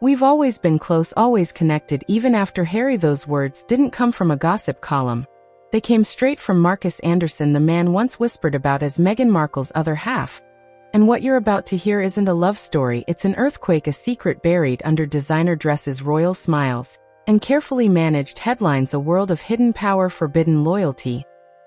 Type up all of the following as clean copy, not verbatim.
We've always been close, always connected, even after Harry. Those words didn't come from a gossip column. They came straight from Markus Anderson, the man once whispered about as Meghan Markle's other half. And what you're about to hear isn't a love story, it's an earthquake, a secret buried under designer dresses, royal smiles, and carefully managed headlines, a world of hidden power, forbidden loyalty,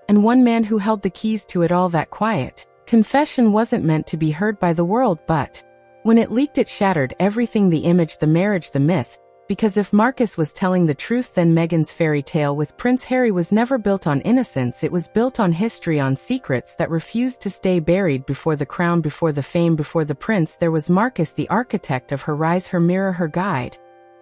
and one man who held the keys to it all. That quiet confession wasn't meant to be heard by the world, but when it leaked, it shattered everything: the image, the marriage, the myth. Because if Markus was telling the truth, then Meghan's fairy tale with Prince Harry was never built on innocence, it was built on history, on secrets that refused to stay buried. Before the crown, before the fame, before the prince, there was Markus, the architect of her rise, her mirror, her guide,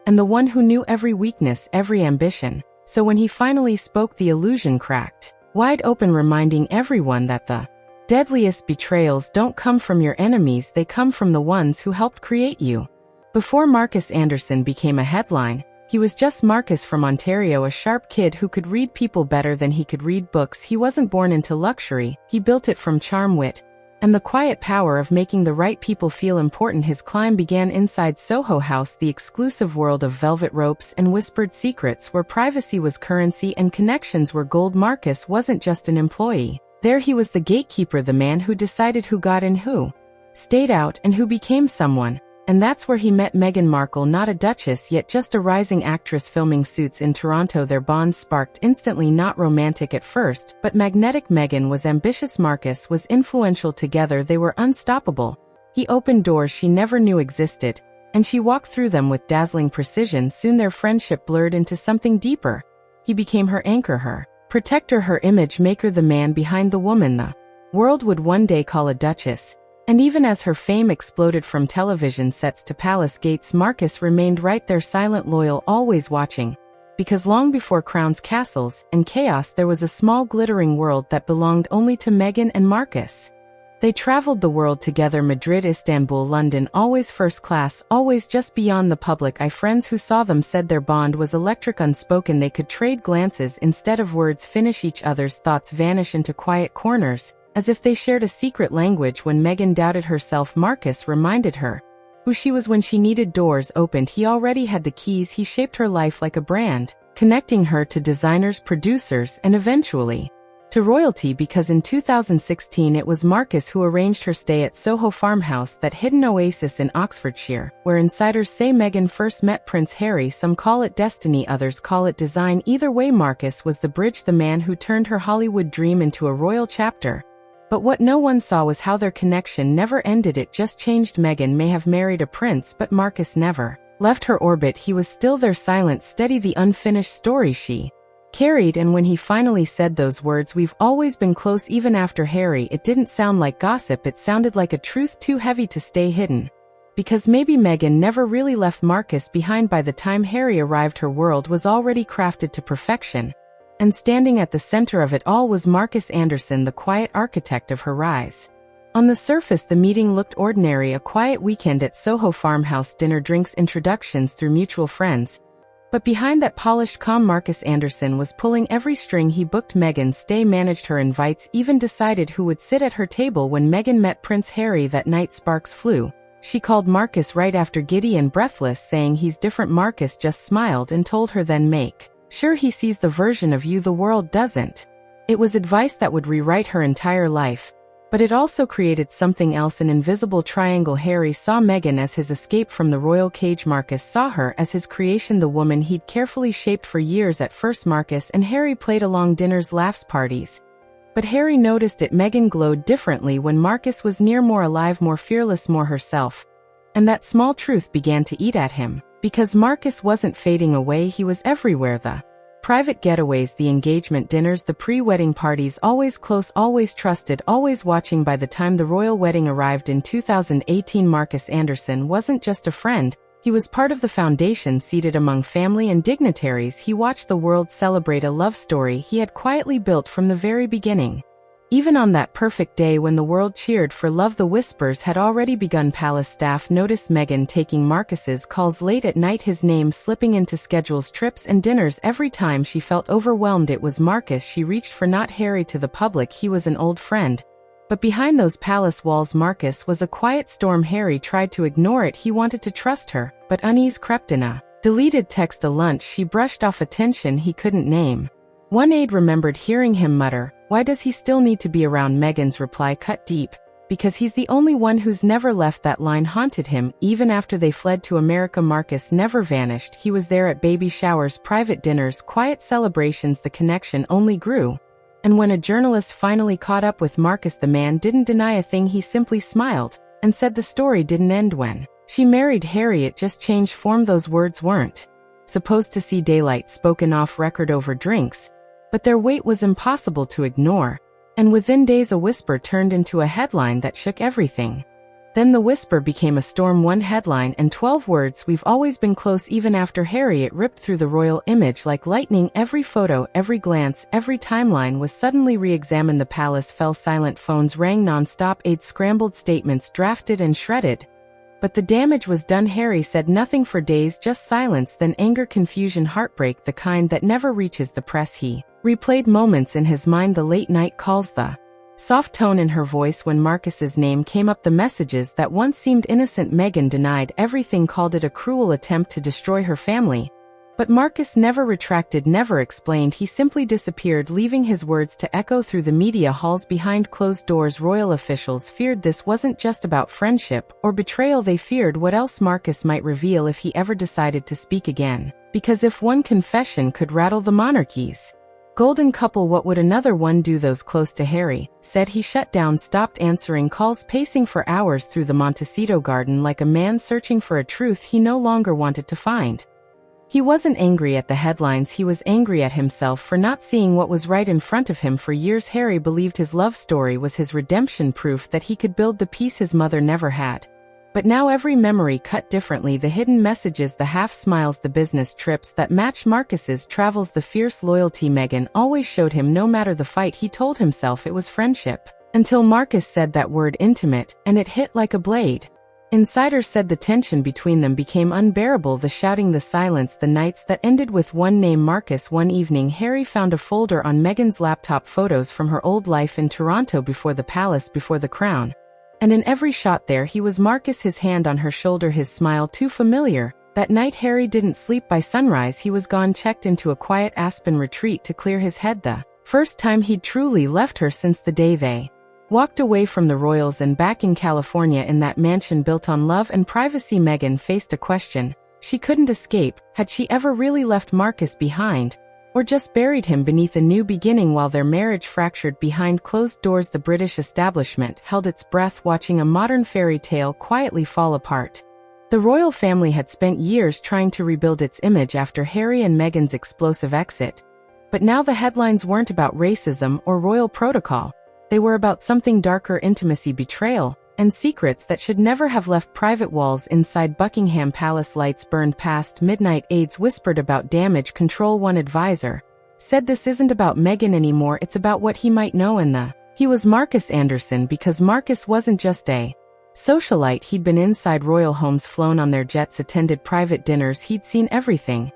and the one who knew every weakness, every ambition. So when he finally spoke, the illusion cracked wide open, reminding everyone that the deadliest betrayals don't come from your enemies, they come from the ones who helped create you. Before Markus Anderson became a headline, he was just Markus from Ontario, a sharp kid who could read people better than he could read books. He wasn't born into luxury, he built it from charm, wit, and the quiet power of making the right people feel important. His climb began inside Soho House, the exclusive world of velvet ropes and whispered secrets, where privacy was currency and connections were gold. Markus wasn't just an employee. There he was, the gatekeeper, the man who decided who got in, who stayed out, and who became someone. And that's where he met Meghan Markle, not a duchess yet, just a rising actress filming Suits in Toronto. Their bond sparked instantly, not romantic at first, but magnetic. Meghan was ambitious, Markus was influential. Together they were unstoppable. He opened doors she never knew existed, and she walked through them with dazzling precision. Soon their friendship blurred into something deeper. He became her anchor, her protector, her image maker, the man behind the woman the world would one day call a duchess. And even as her fame exploded from television sets to palace gates, Markus remained right there, silent, loyal, always watching. Because long before crowns, castles, and chaos, there was a small glittering world that belonged only to Meghan and Markus. They traveled the world together: Madrid, Istanbul, London, always first class, always just beyond the public eye. Friends who saw them said their bond was electric, unspoken. They could trade glances instead of words, finish each other's thoughts, vanish into quiet corners, as if they shared a secret language. When Meghan doubted herself, Markus reminded her who she was. When she needed doors opened, he already had the keys. He shaped her life like a brand, connecting her to designers, producers, and eventually to royalty. Because in 2016 it was Markus who arranged her stay at Soho Farmhouse, that hidden oasis in Oxfordshire, where insiders say Meghan first met Prince Harry. Some call it destiny, others call it design. Either way, Markus was the bridge, the man who turned her Hollywood dream into a royal chapter. But what no one saw was how their connection never ended, it just changed. Meghan may have married a prince, but Markus never left her orbit. He was still there, silent, steady, the unfinished story she carried. And when he finally said those words, "We've always been close," even after Harry, it didn't sound like gossip, it sounded like a truth too heavy to stay hidden. Because maybe Meghan never really left Markus behind. By the time Harry arrived, her world was already crafted to perfection. And standing at the center of it all was Markus Anderson, the quiet architect of her rise. On the surface, the meeting looked ordinary, a quiet weekend at Soho Farmhouse, dinner, drinks, introductions through mutual friends. But behind that polished calm, Markus Anderson was pulling every string. He booked Meghan's stay, managed her invites, even decided who would sit at her table. When Meghan met Prince Harry that night, sparks flew. She called Markus right after, giddy and breathless, saying he's different. Markus just smiled and told her, "Then make sure he sees the version of you the world doesn't." It was advice that would rewrite her entire life. But it also created something else, an invisible triangle. Harry saw Meghan as his escape from the royal cage. Markus saw her as his creation, the woman he'd carefully shaped for years. At first, Markus and Harry played along, dinners, laughs, parties. But Harry noticed it. Meghan glowed differently when Markus was near, more alive, more fearless, more herself. And that small truth began to eat at him. Because Markus wasn't fading away, he was everywhere. The private getaways, the engagement dinners, the pre-wedding parties, always close, always trusted, always watching. By the time the royal wedding arrived in 2018, Markus Anderson wasn't just a friend, he was part of the foundation. Seated among family and dignitaries, he watched the world celebrate a love story he had quietly built from the very beginning. Even on that perfect day when the world cheered for love, the whispers had already begun. Palace staff noticed Meghan taking Markus's calls late at night, his name slipping into schedules, trips, and dinners. Every time she felt overwhelmed, it was Markus she reached for, not Harry. To the public, he was an old friend. But behind those palace walls, Markus was a quiet storm. Harry tried to ignore it. He wanted to trust her, but unease crept in a deleted text a lunch she brushed off a tension he couldn't name. One aide remembered hearing him mutter, "Why does he still need to be around?" Meghan's reply cut deep. "Because he's the only one who's never left." That line haunted him. Even after they fled to America, Markus never vanished. He was there at baby showers, private dinners, quiet celebrations. The connection only grew. And when a journalist finally caught up with Markus, the man didn't deny a thing. He simply smiled and said the story didn't end when she married Harry. It just changed form. Those words weren't supposed to see daylight, spoken off record over drinks, but their weight was impossible to ignore. And within days a whisper turned into a headline that shook everything. Then the whisper became a storm. One headline and 12 words: "We've always been close." Even after Harry, it ripped through the royal image like lightning. Every photo, every glance, every timeline was suddenly re-examined. The palace fell silent. Phones rang non-stop. Aides scrambled, statements drafted and shredded. But the damage was done. Harry said nothing for days, just silence, then anger, confusion, heartbreak, the kind that never reaches the press. He replayed moments in his mind, the late night calls, the soft tone in her voice when Markus's name came up, the messages that once seemed innocent. Meghan denied everything, called it a cruel attempt to destroy her family. But Markus never retracted, never explained. He simply disappeared, leaving his words to echo through the media halls. Behind closed doors, royal officials feared this wasn't just about friendship or betrayal. They feared what else Markus might reveal if he ever decided to speak again. Because if one confession could rattle the monarchy's golden couple, what would another one do? Those close to Harry said he shut down, stopped answering calls, pacing for hours through the Montecito garden like a man searching for a truth he no longer wanted to find. He wasn't angry at the headlines. He was angry at himself for not seeing what was right in front of him. For years Harry believed his love story was his redemption, proof that he could build the peace his mother never had. But now every memory cut differently, the hidden messages, the half smiles, the business trips that matched Markus's travels, the fierce loyalty Meghan always showed him. No matter the fight, he told himself it was friendship. Until Markus said that word, intimate, and it hit like a blade. Insiders said the tension between them became unbearable, the shouting, the silence, the nights that ended with one name, Markus. One evening Harry found a folder on Meghan's laptop, photos from her old life in Toronto, before the palace, before the crown. And in every shot there he was, Markus, his hand on her shoulder, his smile too familiar. That night Harry didn't sleep. By sunrise he was gone, checked into a quiet Aspen retreat to clear his head, the first time he'd truly left her since the day they walked away from the royals. And back in California, in that mansion built on love and privacy, Meghan faced a question she couldn't escape. Had she ever really left Markus behind, or just buried him beneath a new beginning? While their marriage fractured behind closed doors, the British establishment held its breath, watching a modern fairy tale quietly fall apart. The royal family had spent years trying to rebuild its image after Harry and Meghan's explosive exit. But now the headlines weren't about racism or royal protocol. They were about something darker: intimacy, betrayal, and secrets that should never have left private walls. Inside Buckingham Palace, lights burned past midnight. Aides whispered about damage control. One advisor said this isn't about Meghan anymore, it's about what he might know. And he was Markus Anderson, because Markus wasn't just a socialite. He'd been inside royal homes, flown on their jets, attended private dinners. He'd seen everything.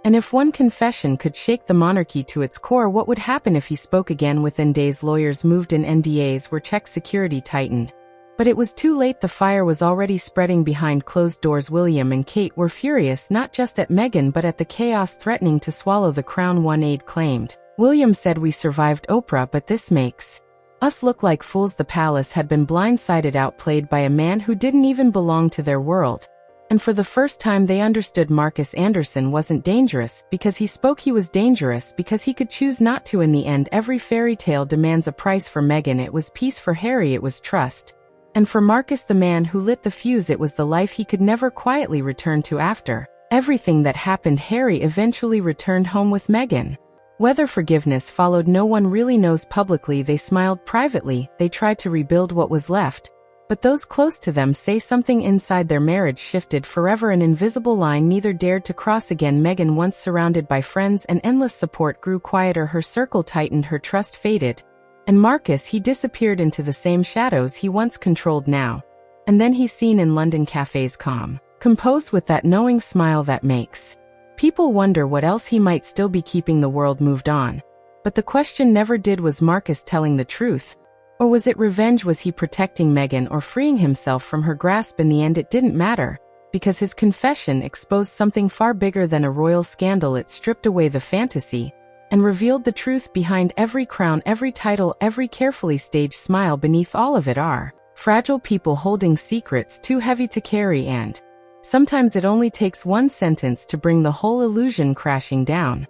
And if one confession could shake the monarchy to its core, what would happen if he spoke again? Within days lawyers moved in, NDAs were checked, security tightened. But it was too late. The fire was already spreading behind closed doors. William and Kate were furious, not just at Meghan but at the chaos threatening to swallow the crown. One aide claimed, "William said we survived Oprah, but this makes us look like fools." The palace had been blindsided, outplayed by a man who didn't even belong to their world. And for the first time they understood Markus Anderson wasn't dangerous because he spoke. He was dangerous because he could choose not to. In the end, every fairy tale demands a price. For Meghan it was peace, for Harry it was trust. And for Markus, the man who lit the fuse, it was the life he could never quietly return to. After everything that happened, Harry eventually returned home with Meghan. Whether forgiveness followed, no one really knows. Publicly they smiled, privately they tried to rebuild what was left. But those close to them say something inside their marriage shifted forever. An invisible line neither dared to cross again. Meghan, once surrounded by friends and endless support, grew quieter. Her circle tightened, her trust faded. And Markus, he disappeared into the same shadows he once controlled now. And then he's seen in London cafes, calm, composed, with that knowing smile that makes people wonder what else he might still be keeping. The world moved on. But the question never did, was Markus telling the truth? Or was it revenge? Was he protecting Meghan or freeing himself from her grasp? In the end it didn't matter. Because his confession exposed something far bigger than a royal scandal. It stripped away the fantasy and revealed the truth behind every crown, every title, every carefully staged smile. Beneath all of it are fragile people holding secrets too heavy to carry, and sometimes it only takes one sentence to bring the whole illusion crashing down.